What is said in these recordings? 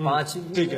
5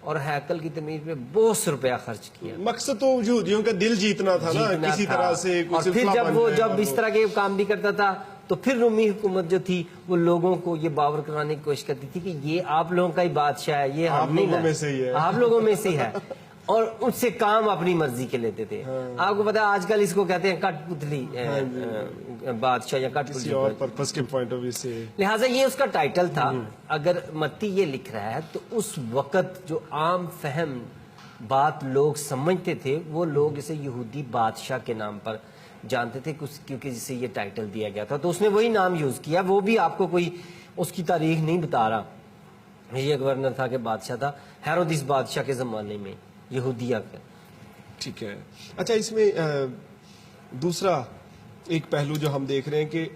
اور ہیکل کی تعمیر پہ بہت سے روپیہ خرچ کیا. مقصد تو یہودیوں کا دل جیتنا تھا نا کسی طرح سے. اور پھر جب اس طرح کے کام بھی کرتا تھا تو پھر رومی حکومت جو تھی وہ لوگوں کو یہ باور کرانے کی کوشش کرتی تھی کہ یہ آپ لوگوں کا ہی بادشاہ ہے, یہ ہم نہیں ہے, آپ لوگوں میں سے ہی ہے, اور اس سے کام اپنی مرضی کے لیتے تھے. آپ کو پتا ہے آج کل اس کو کہتے ہیں کٹ پتلی بادشاہ یا کٹ پتلی اور پرپس کے پوائنٹ آف ویو سے. لہٰذا یہ اس کا ٹائٹل تھا. اگر متی یہ لکھ رہا ہے تو اس وقت جو عام فہم بات لوگ سمجھتے تھے وہ لوگ اسے یہودی بادشاہ کے نام پر جانتے تھے کیونکہ جسے یہ ٹائٹل دیا گیا تھا, تو اس نے وہی نام یوز کیا. وہ بھی آپ کو کوئی اس کی تاریخ نہیں بتا رہا. یہ گورنر تھا کہ بادشاہ تھا ہیرودیس بادشاہ کے زمانے میں یہودیہ کا. ٹھیک ہے. اچھا اس میں دوسرا ایک پہلو جو ہم دیکھ رہے ہیں کہ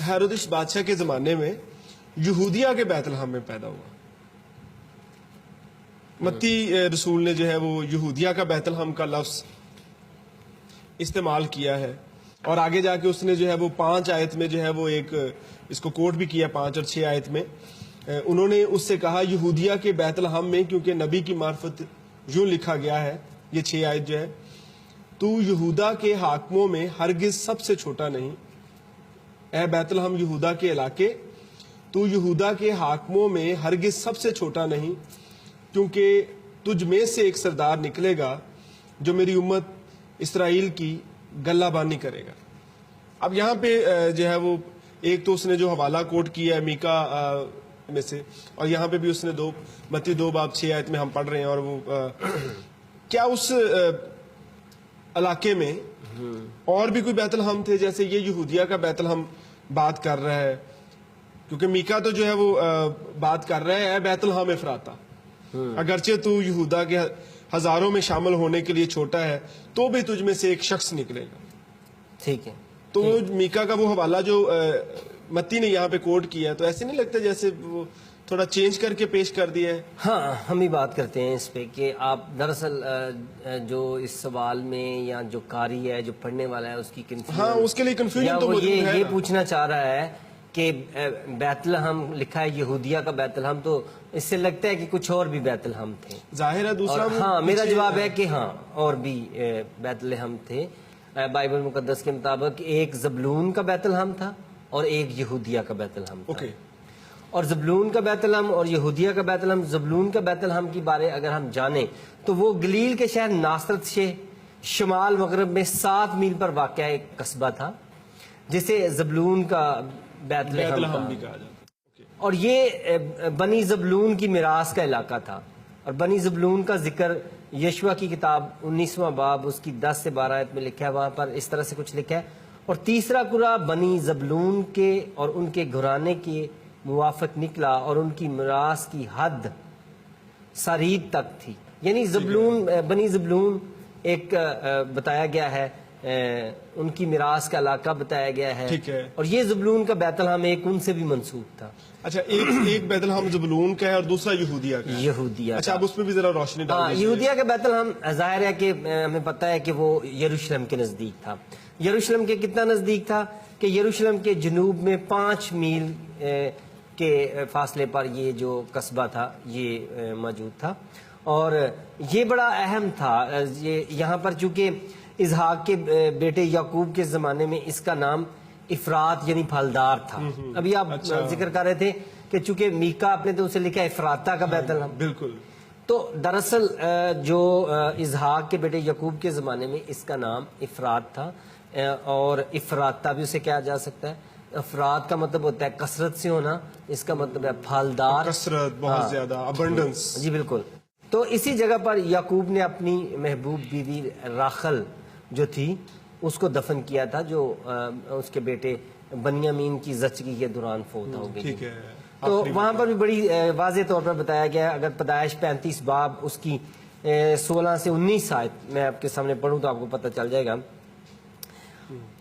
ہیرودیس بادشاہ کے زمانے میں یہودیہ کے بیت لحم میں پیدا ہوا. متی رسول نے جو ہے وہ یہودیہ کا بیت لحم کا لفظ استعمال کیا ہے, اور آگے جا کے اس نے جو ہے وہ 5 آیت میں جو ہے وہ ایک اس کو کوٹ بھی کیا 5 اور 6 آیت میں. انہوں نے اس سے کہا یہودیہ کے بیت لحم میں, کیونکہ نبی کی معرفت یوں لکھا گیا ہے, یہ 6 آیت جو ہے, تو یہودا کے حاکموں میں ہرگز سب سے چھوٹا نہیں. اے بیت لحم یہودا کے علاقے, تو یہودا کے حاکموں میں ہرگز سب سے چھوٹا نہیں, کیونکہ تجھ میں سے ایک سردار نکلے گا جو میری امت اسرائیل کی گلہ بانی کرے گا. اب یہاں پہ جو ہے وہ ایک تو اس نے جو حوالہ کوٹ کیا ہے میکا میں سے, اور یہاں پہ بھی اس نے متی 2 باب 6 آیت میں ہم پڑھ رہے ہیں. اور وہ کیا اس علاقے میں اور بھی کوئی بیت لحم تھے جیسے یہ یہودیہ کا بیت لحم بات کر رہا ہے, کیونکہ میکا تو جو ہے وہ بات کر رہا ہے اے بیت لحم افراتا, اگرچہ تو یہودا کے ہزاروں میں شامل ہونے کے لیے چھوٹا ہے تو بھی تجھ میں سے ایک شخص نکلے گا. ٹھیک ہے. تو میکا کا وہ حوالہ جو متی نے یہاں پہ کوٹ کیا ہے, تو ایسے نہیں لگتا جیسے وہ تھوڑا چینج کر کے پیش کر دیا ہے؟ ہاں ہم ہی بات کرتے ہیں اس پہ کہ آپ دراصل جو اس سوال میں یا جو قاری ہے جو پڑھنے والا ہے اس کی کنفیوژن, ہاں اس کے لیے کنفیوژن تو موجود ہے. یہ پوچھنا چاہ رہا ہے کہ بیت لحم لکھا ہے یہودیہ کا بیت لحم, تو اس سے لگتا ہے کہ کچھ اور بھی بیت لحم تھے. ظاہر ہے دوسرا. ہاں میرا جواب ہے کہ ہاں اور بھی بیت لحم تھے. بائبل مقدس کے مطابق ایک زبلون کا بیت لحم تھا اور ایک یہودیہ کا بیت لحم تھا. اور زبلون کا بیت لحم اور یہودیہ کا بیت لحم, زبلون کا بیت لحم کی بارے اگر ہم جانیں تو وہ گلیل کے شہر ناصرت سے شمال مغرب میں 7 میل پر واقع ایک قصبہ تھا جسے زبلون کا بیت لحم بھی کہا جاتا. اور یہ بنی زبلون کی میراث کا علاقہ تھا. اور بنی زبلون کا ذکر یشوع کی کتاب 19واں باب اس کی 10 سے 12 آیت میں لکھا ہے. وہاں پر اس طرح سے کچھ لکھا ہے, اور تیسرا قرہ بنی زبلون کے اور ان کے گھرانے کے موافق نکلا اور ان کی میراث کی حد سارید تک تھی. یعنی زبلون بنی زبلون ایک بتایا گیا ہے, ان کی میراث کا علاقہ بتایا گیا ہے. اور یہ زبلون کا بیت لحم ایک ان سے بھی منسوب تھا. اچھا ایک بیت لحم زبلون کا ہے اور دوسرا یہودیہ کا ہے. یہودیہ. اچھا اب اس میں بھی ذرا روشنی ڈال دیجیے. یہودیہ کا بیت لحم ظاہر ہے کہ ہمیں پتہ ہے کہ وہ یروشلم کے نزدیک تھا. یروشلم کے کتنا نزدیک تھا کہ یروشلم کے جنوب میں 5 میل کے فاصلے پر یہ جو قصبہ تھا یہ موجود تھا. اور یہ بڑا اہم تھا. یہاں پر چونکہ اسحاق کے بیٹے یعقوب کے زمانے میں اس کا نام افرات یعنی پھلدار تھا. ابھی آپ ذکر کر رہے تھے کہ چونکہ میکا اپنے تو اسے لکھا ہے افراتا کا بیت لحم. بالکل. تو دراصل جو اسحاق کے بیٹے یعقوب کے زمانے میں اس کا نام افرات تھا, اور افراتا بھی اسے کہا جا سکتا ہے. افراد کا مطلب ہوتا ہے کثرت سے ہونا, اس کا مطلب ہے پھلدار, کثرت, بہت زیادہ, ابنڈنس. جی بالکل. تو اسی جگہ پر یعقوب نے اپنی محبوب بیوی راخل جو تھی اس کو دفن کیا تھا, جو اس کے بیٹے بنیامین کی زچگی کے دوران فوت ہو گئی. تو وہاں پر بھی بڑی واضح طور پر بتایا گیا. اگر پیدائش 35 باب اس کی 16 سے 19 آیت میں آپ کے سامنے پڑھوں تو آپ کو پتہ چل جائے گا.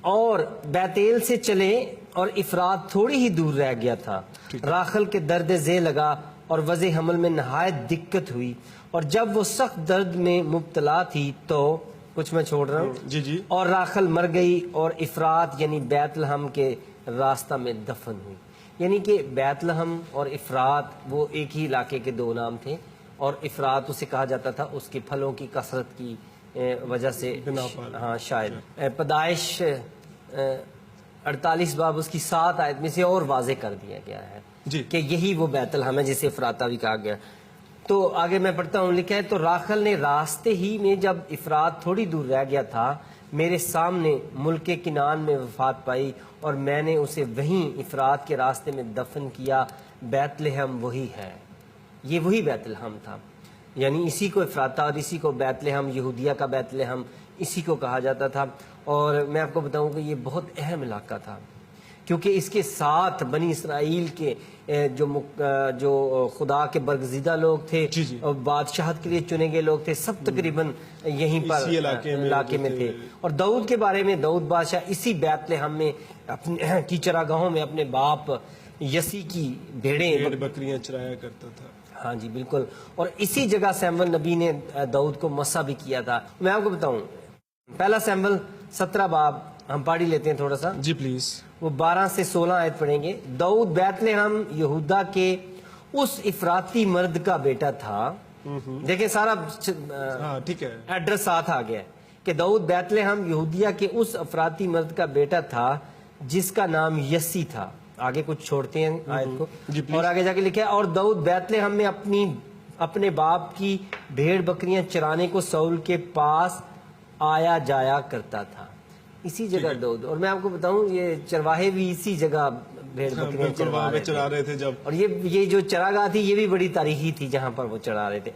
اور بیتیل سے چلے اور افراد تھوڑی ہی دور رہ گیا تھا. راخل کے درد ذیل لگا اور وضع حمل میں نہایت دقت ہوئی, اور جب وہ سخت درد میں مبتلا تھی تو کچھ میں چھوڑ رہا ہوں. جی. اور راخل مر گئی اور افرات یعنی بیت لحم کے راستہ میں دفن ہوئی. یعنی کہ بیت لحم اور افرات وہ ایک ہی علاقے کے 2 نام تھے. اور افراط اسے کہا جاتا تھا اس کے پھلوں کی کثرت کی وجہ سے، ہاں شاید پیدائش 48 باب اس کی 7 آیت میں سے اور واضح کر دیا گیا ہے کہ یہی وہ بیت الحم ہے جسے افراطہ بھی کہا گیا۔ تو آگے میں پڑھتا ہوں، لکھا ہے تو راخل نے راستے ہی میں جب افراط تھوڑی دور رہ گیا تھا میرے سامنے ملک کنعان میں وفات پائی اور میں نے اسے وہیں افراط کے راستے میں دفن کیا۔ بیت لحم وہی ہے، یہ وہی بیت لحم تھا، یعنی اسی کو افراطہ اور اسی کو بیت لحم، یہودیہ کا بیت لحم اسی کو کہا جاتا تھا۔ اور میں آپ کو بتاؤں کہ یہ بہت اہم علاقہ تھا کیونکہ اس کے ساتھ بنی اسرائیل کے جو خدا کے برگزیدہ لوگ تھے اور بادشاہت کے لیے چنے گئے لوگ تھے، سب تقریباً یہیں پر علاقے میں تھے۔ اور داؤد کے بارے میں، داؤد بادشاہ اسی بیت لحم میں کی چراگاہوں میں اپنے باپ یسی کی بھیڑیں بکریاں چرایا کرتا تھا۔ ہاں جی بالکل، اور اسی جگہ سیمول نبی نے داؤد کو مسح بھی کیا تھا۔ میں آپ کو بتاؤں، پہلا سیمول 17 باب ہم پڑھ ہی لیتے ہیں تھوڑا سا جی پلیز، وہ 12 سے 16 آیت پڑھیں گے۔ داؤد بیت لحم یہودا کے اس افراطی مرد کا بیٹا تھا، دیکھیں سارا ٹھیک ہے ایڈریس ساتھ آ گیا کہ داؤد بیت لحم یہودیہ کے اس افراطی مرد کا بیٹا تھا جس کا نام یسی تھا۔ آگے کچھ چھوڑتے ہیں آیت کو، اور آگے جا کے لکھا ہے اور داؤد بیت لحم میں اپنے باپ کی بھیڑ بکریاں چرانے کو ساؤل کے پاس آیا جایا کرتا تھا۔ اسی جگہ داؤد، اور میں آپ کو بتاؤں یہ چرواہے بھی اسی جگہ بھیڑ بکریاں چرا رہے تھے جب، اور یہ جو چراگاہ تھی یہ بھی بڑی تاریخی تھی جہاں پر وہ چرا رہے تھے۔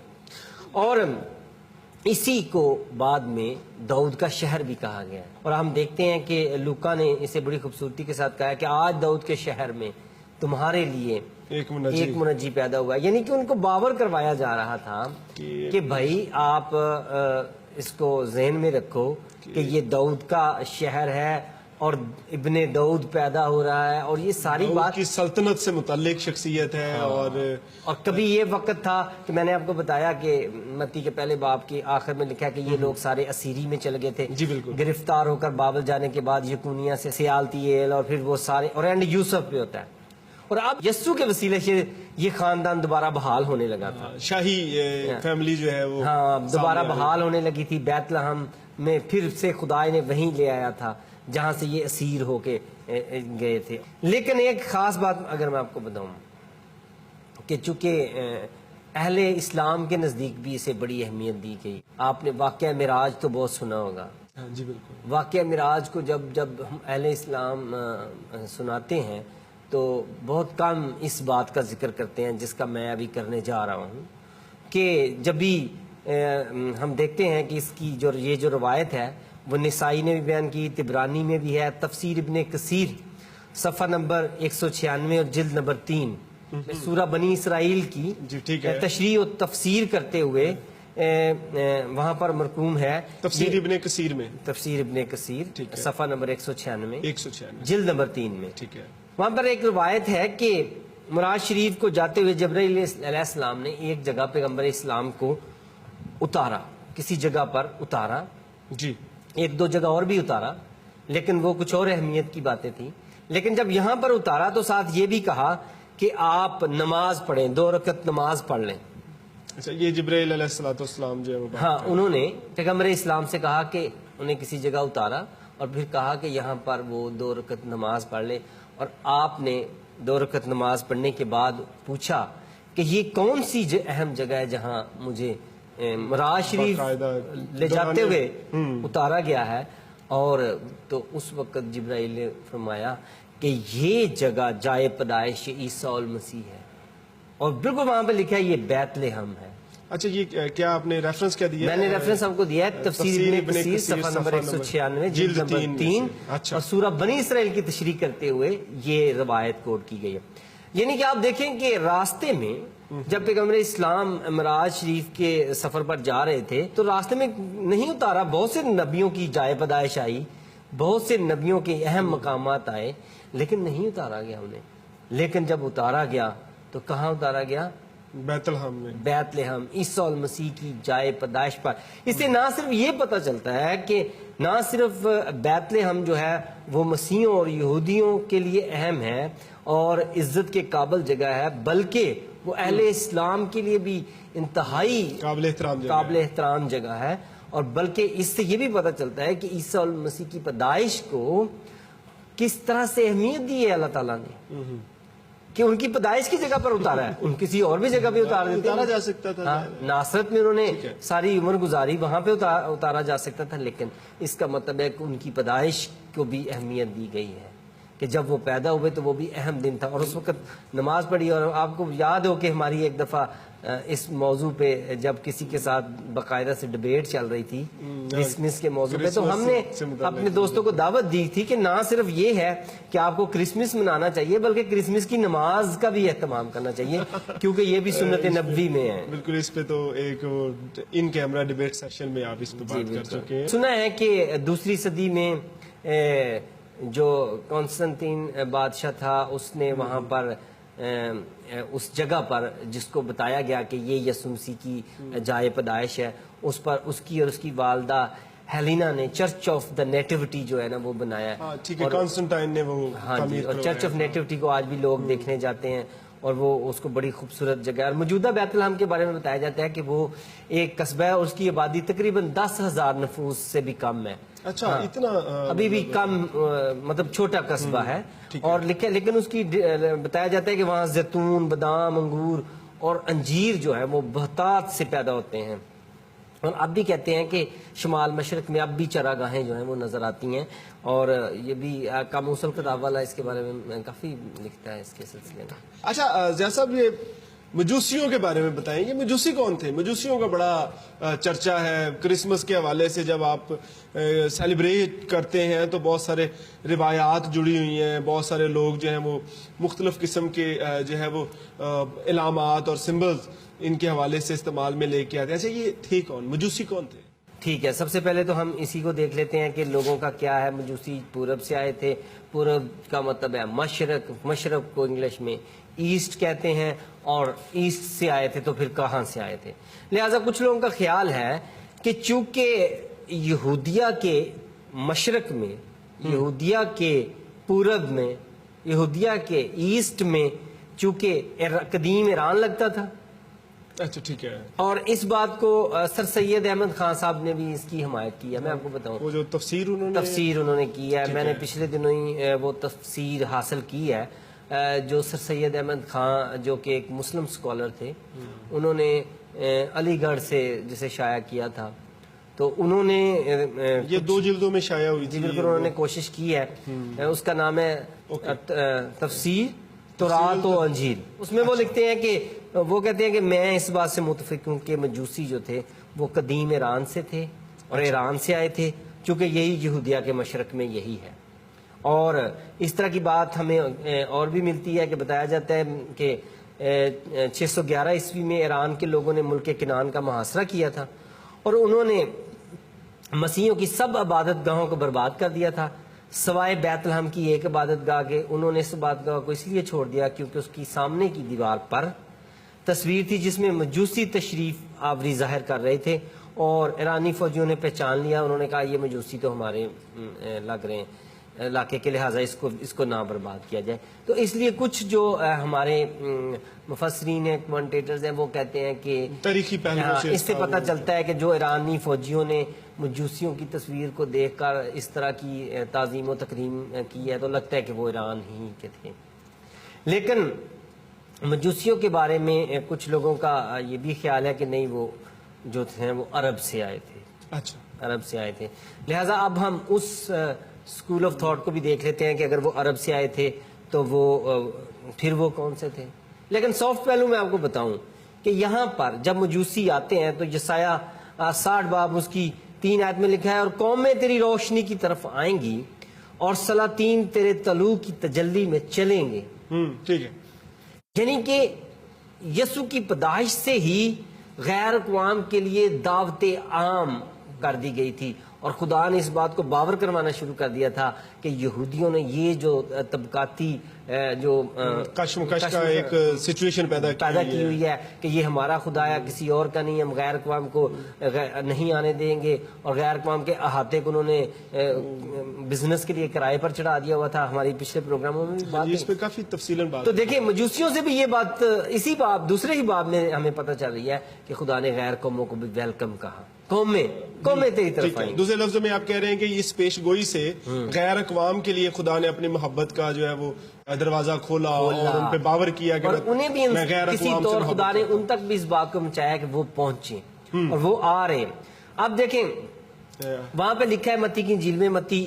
اور اسی کو بعد میں داؤد کا شہر بھی کہا گیا ہے، اور ہم دیکھتے ہیں کہ لوکا نے اسے بڑی خوبصورتی کے ساتھ کہا ہے کہ آج داؤد کے شہر میں تمہارے لیے ایک منجی پیدا ہوا ہے، یعنی کہ ان کو باور کروایا جا رہا تھا کہ بھائی آپ اس کو ذہن میں رکھو کہ یہ داؤد کا شہر ہے اور ابن داؤد پیدا ہو رہا ہے، اور یہ ساری بات کی سلطنت سے متعلق شخصیت ہے۔ اور کبھی یہ وقت تھا کہ میں نے آپ کو بتایا کہ متی کے پہلے باب کے آخر میں لکھا کہ یہ لوگ سارے اسیری میں چل گئے تھے، جی بالکل، گرفتار ہو کر بابل جانے کے بعد یکونیہ سے سیالتیل اور پھر وہ سارے، اور اینڈ یوسف پہ ہوتا ہے، اور اب یسوع کے وسیلے سے یہ خاندان دوبارہ بحال ہونے لگا تھا، شاہی فیملی جو ہے وہ دوبارہ بحال ہونے لگی تھی۔ بیت لحم میں پھر سے خدا نے وہیں لے آیا تھا جہاں سے یہ اسیر ہو کے گئے تھے۔ لیکن ایک خاص بات اگر میں آپ کو بتاؤں کہ چونکہ اہل اسلام کے نزدیک بھی اسے بڑی اہمیت دی گئی، آپ نے واقعہ معراج تو بہت سنا ہوگا۔ جی بالکل، واقعہ معراج کو جب ہم اہل اسلام سناتے ہیں تو بہت کم اس بات کا ذکر کرتے ہیں جس کا میں ابھی کرنے جا رہا ہوں، کہ جب بھی ہم دیکھتے ہیں کہ اس کی یہ جو روایت ہے وہ نسائی نے بھی بیان کی، تبرانی میں بھی ہے، تفسیر ابن کثیر صفحہ نمبر 196 اور جلد نمبر 3 سورہ بنی اسرائیل کی تشریح و تفسیر کرتے ہوئے وہاں پر مرقوم ہے تفسیر ابن کثیر میں، تفسیر ابن کثیر صفحہ نمبر 196 جلد نمبر 3 میں، ٹھیک ہے، وہاں پر ایک روایت ہے کہ معراج شریف کو جاتے ہوئے جبرائیل علیہ السلام نے ایک جگہ پیغمبر اسلام کو اتارا، کسی جگہ پر اتارا، جی ایک دو جگہ اور بھی اتارا، لیکن وہ کچھ اور اہمیت کی باتیں تھیں۔ لیکن جب یہاں پر اتارا تو ساتھ یہ بھی کہا کہ آپ نماز پڑھیں، 2 رکعت نماز پڑھ لیں۔ اچھا، یہ جبرائیل علیہ السلام جو ہے ہاں، انہوں نے پیغمبر اسلام سے کہا کہ انہیں کسی جگہ اتارا اور پھر کہا کہ یہاں پر وہ 2 رکعت نماز پڑھ لیں، اور آپ نے 2 رکعت نماز پڑھنے کے بعد پوچھا کہ یہ کون سی اہم جگہ ہے جہاں مجھے معراج شریف لے جاتے ہوئے اتارا گیا ہے، اور تو اس وقت جبرائیل نے فرمایا کہ یہ جگہ جائے پیدائش عیسیٰ المسیح ہے، اور بالکل وہاں پہ لکھا ہے یہ بیت لحم ہے۔ اچھا، یہ کیا آپ نے ریفرنس کیا دیا؟ میں نے ریفرنس آپ کو دیا ہے تفسیر ابن کثیر صفحہ نمبر 196 جلد نمبر 3 اور سورہ بنی اسرائیل کی تشریح کرتے ہوئے یہ روایت کوٹ کی گئی ہے۔ یعنی کہ آپ دیکھیں کہ راستے میں جب پیغمبر اسلام معراج شریف کے سفر پر جا رہے تھے تو راستے میں نہیں اتارا، بہت سے نبیوں کی جائے پیدائش آئی، بہت سے نبیوں کے اہم مقامات آئے، لیکن نہیں اتارا گیا انہیں۔ لیکن جب اتارا گیا تو کہاں اتارا گیا؟ بیت الحم میں بیت لحم عیسیٰ المسیح کی جائے پیدائش پر. اس سے نہ صرف یہ پتہ چلتا ہے کہ نہ صرف بیت لحم جو ہے وہ مسیحیوں اور یہودیوں کے لیے اہم ہے اور عزت کے قابل جگہ ہے، بلکہ وہ اہل اسلام کے لیے بھی انتہائی قابل احترام جگہ ہے. اور بلکہ اس سے یہ بھی پتہ چلتا ہے کہ عیسیٰ المسیح کی پیدائش کو کس طرح سے اہمیت دی ہے اللہ تعالیٰ نے، کہ ان کی پیدائش کی جگہ پر اتارا ہے. ان کسی اور بھی جگہ پہ اتارا جا سکتا تھا. ناصرت میں انہوں نے ساری عمر گزاری، وہاں پہ اتارا جا سکتا تھا، لیکن اس کا مطلب ہے کہ ان کی پیدائش کو بھی اہمیت دی گئی ہے کہ جب وہ پیدا ہوئے تو وہ بھی اہم دن تھا. اور اس وقت نماز پڑھی، اور آپ کو یاد ہو کہ ہماری ایک دفعہ اس موضوع پہ جب کسی کے ساتھ باقاعدہ سے ڈبیٹ چل رہی تھی کرسمس کے موضوع پہ، تو ہم نے اپنے دوستوں کو دعوت دی تھی کہ نہ صرف یہ ہے کہ آپ کو کرسمس منانا چاہیے، بلکہ کرسمس کی نماز کا بھی اہتمام کرنا چاہیے، کیونکہ یہ بھی سنت نبوی میں ہے. بالکل، اس پہ تو ایک ان کیمرہ ڈبیٹ سیشن میں آپ اس پہ بات کر چکے ہیں. سنا ہے کہ دوسری صدی میں جو کانسٹنٹین بادشاہ تھا، اس نے وہاں پر اس جگہ پر جس کو بتایا گیا کہ یہ یسوع مسیح کی جائے پیدائش ہے، اس پر اس کی اور اس کی والدہ ہیلینا نے چرچ آف دا نیٹیوٹی جو ہے نا وہ بنایا ہے. ٹھیک ہے، کانسٹنٹائن نے وہ تعمیر کروایا. اور چرچ آف نیٹیوٹی کو آج بھی لوگ دیکھنے جاتے ہیں، اور وہ اس کو بڑی خوبصورت جگہ ہے. اور موجودہ بیت لحم کے بارے میں بتایا جاتا ہے کہ وہ ایک قصبہ ہے اور اس کی آبادی تقریباً 10,000 نفوس سے بھی کم ہے. اچھا، اتنا ابھی بھی کم، مطلب چھوٹا قصبہ ہے. اور لیکن اس کی بتایا جاتا ہے کہ وہاں زیتون، بادام، انگور اور انجیر جو ہے وہ بہتات سے پیدا ہوتے ہیں. اور اب بھی کہتے ہیں کہ شمال مشرق میں اب بھی چراگاہیں جو ہیں وہ نظر آتی ہیں. اور یہ بھی قاموس الکتاب والا اس کے بارے میں کافی لکھتا ہے اس کے سلسلے میں. اچھا، جیسا یہ مجوسیوں کے بارے میں بتائیں، یہ مجوسی کون تھے؟ مجوسیوں کا بڑا چرچا ہے کرسمس کے حوالے سے. جب آپ سیلیبریٹ کرتے ہیں تو بہت سارے روایات جڑی ہوئی ہیں، بہت سارے لوگ جو ہیں وہ مختلف قسم کے جو ہے وہ علامات اور سمبلز ان کے حوالے سے استعمال میں لے کے آتے ہیں. اچھا، یہ تھے کون؟ مجوسی کون تھے؟ ٹھیک ہے، سب سے پہلے تو ہم اسی کو دیکھ لیتے ہیں کہ لوگوں کا کیا ہے. مجوسی پورب سے آئے تھے. پورب کا مطلب ہے مشرق، مشرق کو انگلش میں ایسٹ کہتے ہیں، اور ایسٹ سے آئے تھے تو پھر کہاں سے آئے تھے. لہٰذا کچھ لوگوں کا خیال ہے کہ چونکہ یہودیہ کے مشرق میں، یہودیہ کے پورب میں، یہودیہ کے ایسٹ میں چونکہ قدیم ایران لگتا تھا. اچھا، ٹھیک ہے. اور اس بات کو سر سید احمد خان صاحب نے بھی اس کی حمایت کی ہے. میں آپ کو بتاؤں، وہ جو تفسیر انہوں نے کی ہے، میں نے پچھلے دنوں ہی وہ تفسیر حاصل کی ہے. جو سر سید احمد خان جو کہ ایک مسلم اسکالر تھے، انہوں نے علی گڑھ سے جسے شائع کیا تھا، تو انہوں نے یہ 2 جلدوں میں شائع ہوئی تھی. بالکل، انہوں نے کوشش کی ہے. اس کا نام ہے تفسیر تورات و انجیل. اس میں وہ لکھتے ہیں کہ وہ کہتے ہیں کہ میں اس بات سے متفق ہوں کہ مجوسی جو تھے وہ قدیم ایران سے تھے اور ایران سے آئے تھے، چونکہ یہی یہودیہ کے مشرق میں یہی ہے. اور اس طرح کی بات ہمیں اور بھی ملتی ہے کہ بتایا جاتا ہے کہ 611 عیسوی میں ایران کے لوگوں نے ملک کنعان کا محاصرہ کیا تھا، اور انہوں نے مسیحیوں کی سب عبادت گاہوں کو برباد کر دیا تھا سوائے بیت لحم کی ایک عبادت گاہ کے. انہوں نے اس عبادت گاہ کو اس لیے چھوڑ دیا کیونکہ اس کی سامنے کی دیوار پر تصویر تھی جس میں مجوسی تشریف آوری ظاہر کر رہے تھے، اور ایرانی فوجیوں نے پہچان لیا. انہوں نے کہا یہ مجوسی تو ہمارے لگ رہے ہیں علاقے کے، لہٰذا اس کو نہ برباد کیا جائے. تو اس لیے کچھ جو ہمارے مفسرین ہیں، کمنٹیٹرز ہیں، وہ کہتے ہیں کہ تاریخی پہلوؤں سے اس سے پتہ چلتا ہے کہ جو ایرانی فوجیوں نے مجوسیوں کی تصویر کو دیکھ کر اس طرح کی تعظیم و تکریم کی ہے تو لگتا ہے کہ وہ ایران ہی کے تھے. لیکن مجوسیوں کے بارے میں کچھ لوگوں کا یہ بھی خیال ہے کہ نہیں، وہ جو تھے وہ عرب سے آئے تھے. اچھا، عرب سے آئے تھے. لہٰذا اب ہم اس اسکول آف تھاٹ کو بھی دیکھ لیتے ہیں کہ اگر وہ عرب سے آئے تھے تو پھر وہ کون سے تھے. لیکن سافٹ پہلو میں آپ کو بتاؤں کہ یہاں پر جب مجوسی آتے ہیں تو یسایہ 60 باب اس کی 3 آیت میں لکھا ہے، اور قومیں تیری روشنی کی طرف آئیں گی اور سلاطین تیرے طلوع کی تجلی میں چلیں گے. ٹھیک ہے. یعنی کہ یسوع کی پیدائش سے ہی غیر اقوام کے لیے دعوت عام کر دی گئی تھی، اور خدا نے اس بات کو باور کروانا شروع کر دیا تھا کہ یہودیوں نے یہ جو طبقاتی جو کشمکش کا ایک سچویشن پیدا کی ہوئی ہے کہ یہ ہمارا خدا ہے کسی اور کا نہیں، ہم غیر اقوام کو نہیں آنے دیں گے، اور غیر اقوام کے احاطے کو انہوں نے بزنس کے لیے کرائے پر چڑھا دیا ہوا تھا. ہماری پچھلے پروگراموں میں بھی بات اس پہ کافی تفصیلاً بات. تو دیکھیں مجوسیوں سے بھی یہ بات اسی باب دوسرے ہی باب میں ہمیں پتہ چل رہی ہے کہ خدا نے غیر قوموں کو بھی ویلکم کہا. قومیں تیری طرف آئیں. دوسرے لفظوں میں آپ کہہ رہے ہیں کہ اس پیش گوئی سے غیر اقوام کے لیے خدا نے اپنی محبت کا جو ہے وہ دروازہ کھولا اور ان پہ باور کیا کہ اور انہیں بھی کسی طور خدا نے ان تک بھی اس بات کو پہنچایا کہ وہ پہنچیں اور وہ آ رہے ہیں. اب دیکھیں وہاں پہ لکھا ہے متی کی انجیل میں، متی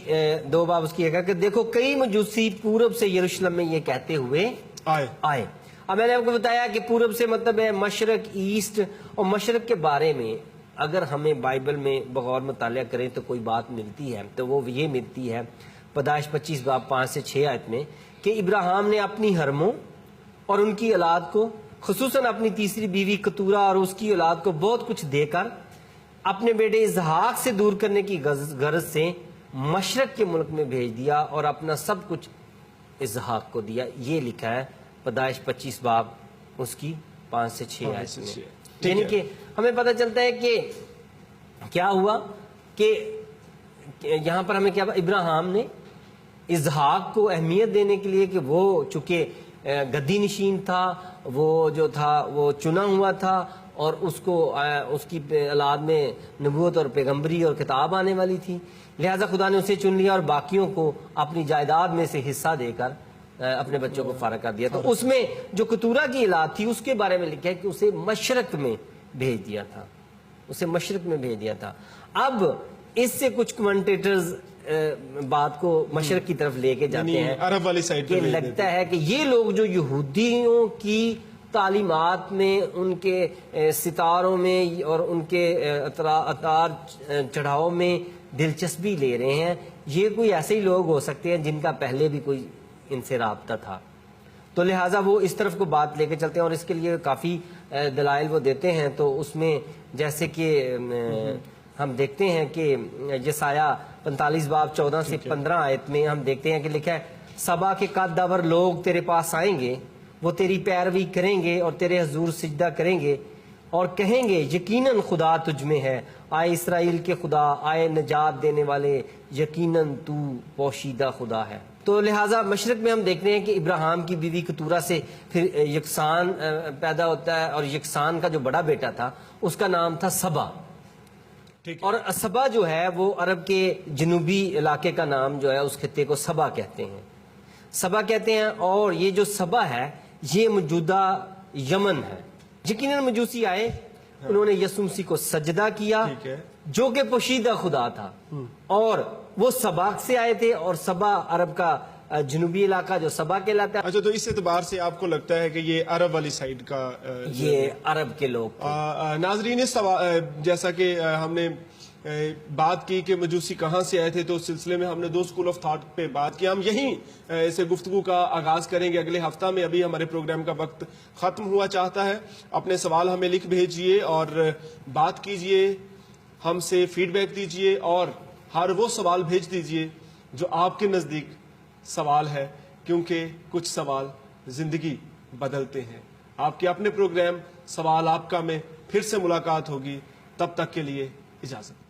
2 باب اس کی ہے کہ دیکھو کئی مجوسی پورب سے یروشلم میں یہ کہتے ہوئے آئے. اب میں نے آپ کو بتایا کہ پورب سے مطلب ہے مشرق، ایسٹ، اور مشرق کے بارے میں اگر ہمیں بائبل میں بغور مطالعہ کریں تو کوئی بات ملتی ہے تو وہ یہ ملتی ہے پیدائش 25 باب 5 سے 6 آیت میں کہ ابراہیم نے اپنی حرموں اور ان کی اولاد کو، خصوصاً اپنی تیسری بیوی کتورہ اور اس کی اولاد کو بہت کچھ دے کر اپنے بیٹے اسحاق سے دور کرنے کی غرض سے مشرق کے ملک میں بھیج دیا اور اپنا سب کچھ اسحاق کو دیا. یہ لکھا ہے پیدائش 25 باب اس کی 5 سے 6 آیت میں. یعنی کہ ہمیں پتہ چلتا ہے کہ کیا ہوا کہ یہاں پر ہمیں کیا ابراہیم نے اسحاق کو اہمیت دینے کے لیے کہ وہ چونکہ گدی نشین تھا، وہ جو تھا وہ چنا ہوا تھا اور اس کو اس کی اولاد میں نبوت اور پیغمبری اور کتاب آنے والی تھی، لہٰذا خدا نے اسے چن لیا اور باقیوں کو اپنی جائیداد میں سے حصہ دے کر اپنے بچوں کو فارغ کر دیا. تو اس میں جو کتورہ کی اولاد تھی اس کے بارے میں لکھا ہے کہ اسے مشرق میں بھیج دیا تھا، اسے مشرق میں بھیج دیا تھا. اب اس سے کچھ کمنٹیٹرز بات کو مشرق کی طرف لے کے جاتے ہیں، عرب والی سائڈ کہ لگتا ہے کہ یہ لوگ جو یہودیوں کی تعلیمات میں، ان کے ستاروں میں اور ان کے اتار چڑھاؤ میں دلچسپی لے رہے ہیں، یہ کوئی ایسے ہی لوگ ہو سکتے ہیں جن کا پہلے بھی کوئی ان سے رابطہ تھا. تو لہٰذا وہ اس طرف کو بات لے کے چلتے ہیں اور اس کے لیے کافی دلائل وہ دیتے ہیں. تو اس میں جیسے کہ ہم دیکھتے ہیں کہ یسایہ 45 باب 14 سے 15 آیت میں ہم دیکھتے ہیں کہ لکھا ہے سبا کے قدور لوگ تیرے پاس آئیں گے، وہ تیری پیروی کریں گے اور تیرے حضور سجدہ کریں گے اور کہیں گے یقیناً خدا تجھ میں ہے، آئے اسرائیل کے خدا، آئے نجات دینے والے، یقیناً تو پوشیدہ خدا ہے. تو لہٰذا مشرق میں ہم دیکھ رہے ہیں کہ ابراہیم کی بیوی کتورہ سے پھر یکسان پیدا ہوتا ہے اور یکسان کا جو بڑا بیٹا تھا اس کا نام تھا سبا. اور سبا جو ہے وہ عرب کے جنوبی علاقے کا نام جو ہے اس خطے کو سبا کہتے ہیں، سبا کہتے ہیں. اور یہ جو سبا ہے یہ موجودہ یمن ہے. یقیناً مجوسی آئے، انہوں نے یسوع مسیح کو سجدہ کیا جو کہ پوشیدہ خدا تھا، اور وہ سبا سے آئے تھے اور سبا عرب کا جنوبی علاقہ جو سبا کہلاتا ہے. اچھا، تو اس اعتبار سے آپ کو لگتا ہے کہ یہ عرب والی سائڈ کا یہ عرب کے لوگ ناظرین جیسا کہ ہم نے بات کی کہ مجوسی کہاں سے آئے تھے، تو اس سلسلے میں ہم نے 2 اسکول آف تھاٹ پہ بات کی. ہم یہیں سے گفتگو کا آغاز کریں گے اگلے ہفتہ میں. ابھی ہمارے پروگرام کا وقت ختم ہوا چاہتا ہے. اپنے سوال ہمیں لکھ بھیجئے اور بات کیجئے، ہم سے فیڈ بیک دیجئے اور ہر وہ سوال بھیج دیجئے جو آپ کے نزدیک سوال ہے، کیونکہ کچھ سوال زندگی بدلتے ہیں. آپ کے اپنے پروگرام سوال آپ کا میں پھر سے ملاقات ہوگی. تب تک کے لیے اجازت.